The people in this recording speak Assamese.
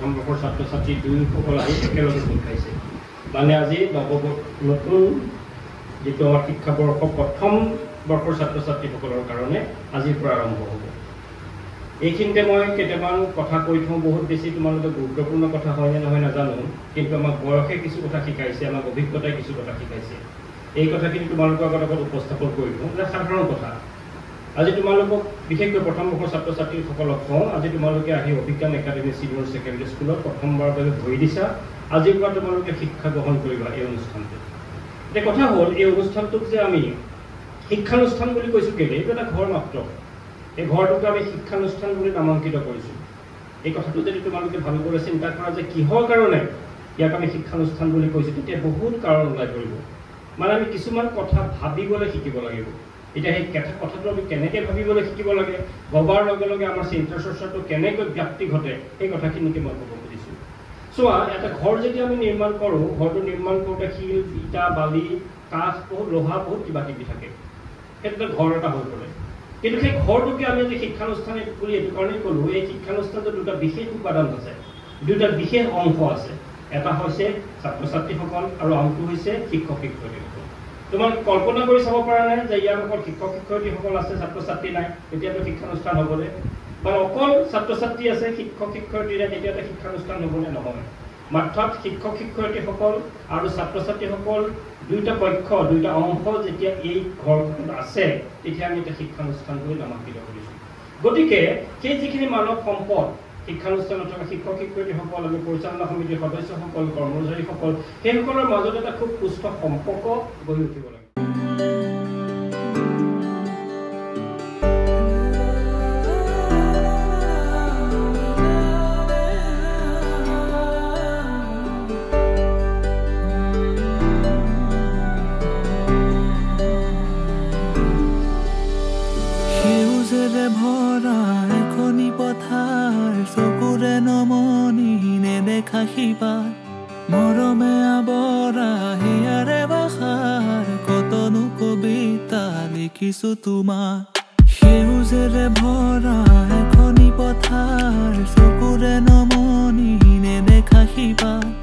প্ৰথম বৰ্ষৰ ছাত্ৰ ছাত্ৰী দুয়োসকল আহি একেলগে গোট খাইছে মানে আজি নতুন যিটো আমাৰ শিক্ষাবৰ্ষ প্ৰথম বৰ্ষৰ ছাত্ৰ ছাত্ৰীসকলৰ কাৰণে আজিৰ পৰা আৰম্ভ হ'ব এইখিনিতে মই কেইটামান কথা কৈ থওঁ বহুত বেছি তোমালোকে গুৰুত্বপূৰ্ণ কথা হয় নে নহয় নাজানো কিন্তু আমাক বয়সে কিছু কথা শিকাইছে আমাক অভিজ্ঞতাই কিছু কথা শিকাইছে এই কথাখিনি তোমালোকৰ আগত উপস্থাপন কৰি দিওঁ যে সাধাৰণ কথা আজি তোমালোকক বিশেষকৈ প্ৰথম বৰ্ষৰ ছাত্ৰ ছাত্ৰীসকলক কওঁ আজি তোমালোকে আহি অভিজ্ঞান একাডেমী চিনিয়ৰ ছেকেণ্ডেৰী স্কুলত প্ৰথমবাৰৰ বাবে ভৰি দিছা আজিৰ পৰা তোমালোকে শিক্ষা গ্ৰহণ কৰিবা এই অনুষ্ঠানটোত এতিয়া কথা হ'ল এই অনুষ্ঠানটোক যে আমি শিক্ষানুষ্ঠান বুলি কৈছোঁ কেলৈ এইটো এটা ঘৰ মাত্ৰ এই ঘৰটোকে আমি শিক্ষানুষ্ঠান বুলি নামাঙ্কিত কৰিছোঁ এই কথাটো যদি তোমালোকে ভালদৰে চিন্তা কৰা যে কিহৰ কাৰণে ইয়াক আমি শিক্ষানুষ্ঠান বুলি কৈছোঁ তেতিয়া বহুত কাৰণ ওলাই পৰিব মানে আমি কিছুমান কথা ভাবিবলৈ শিকিব লাগিব এতিয়া সেই কথাটো আমি কেনেকৈ ভাবিবলৈ শিকিব লাগে ভবাৰ লগে লগে আমাৰ চিন্তা চৰ্চাটো কেনেকৈ ব্যাপ্তি ঘটে সেই কথাখিনিকে মই ক'ব খুজিছোঁ চোৱা এটা ঘৰ যেতিয়া আমি নিৰ্মাণ কৰোঁ ঘৰটো নিৰ্মাণ কৰোঁতে শিল ইটা বালি কাঠ বহুত লোহা বহুত কিবা কিবি থাকে সেইটো ঘৰ এটা হৈ পৰে কিন্তু সেই ঘৰটোকে আমি যে শিক্ষানুষ্ঠান বুলি এইটো কাৰণেই ক'লোঁ এই শিক্ষানুষ্ঠানটোত দুটা বিশেষ উপাদান আছে দুটা বিশেষ অংশ আছে এটা হৈছে ছাত্ৰ ছাত্ৰীসকল আৰু আনটো হৈছে শিক্ষক শিক্ষয়িত্ৰীসকল তোমাক কল্পনা কৰি চাব পৰা নাই যে ইয়াৰ অকল শিক্ষক শিক্ষয়িত্ৰীসকল আছে ছাত্ৰ ছাত্ৰী নাই তেতিয়াতো শিক্ষানুষ্ঠান হ'বনে বা অকল ছাত্ৰ ছাত্ৰী আছে শিক্ষক শিক্ষয়িত্ৰী নাই তেতিয়াতো শিক্ষানুষ্ঠান হ'বনে নহয় মাত্ৰ শিক্ষক শিক্ষয়িত্ৰীসকল আৰু ছাত্ৰ ছাত্ৰীসকল দুইটা পক্ষ দুইটা অংশ যেতিয়া এই ঘৰখনত আছে তেতিয়া আমি এটা শিক্ষানুষ্ঠান বুলি নামাঙ্কিত কৰিছোঁ গতিকে সেই যিখিনি মানৱ সম্পদ শিক্ষানুষ্ঠানত থকা শিক্ষক শিক্ষয়িত্ৰীসকল আমি পৰিচালনা সমিতিৰ সদস্যসকল কৰ্মচাৰীসকল সেইসকলৰ মাজত এটা খুব সুস্থ সম্পৰ্ক গঢ়ি উঠিব লাগে ভৰা এখনি পথাৰ চকুৰে নমনি নেদেখা শিপাৰ মৰমে আৱৰা হিয়াৰে ভাষাৰ কতনো কবিতা লিখিছো তোমাৰ সেউজেৰে ভৰা এখনি পথাৰ চকুৰে নমনি নেদেখা শিপাৰ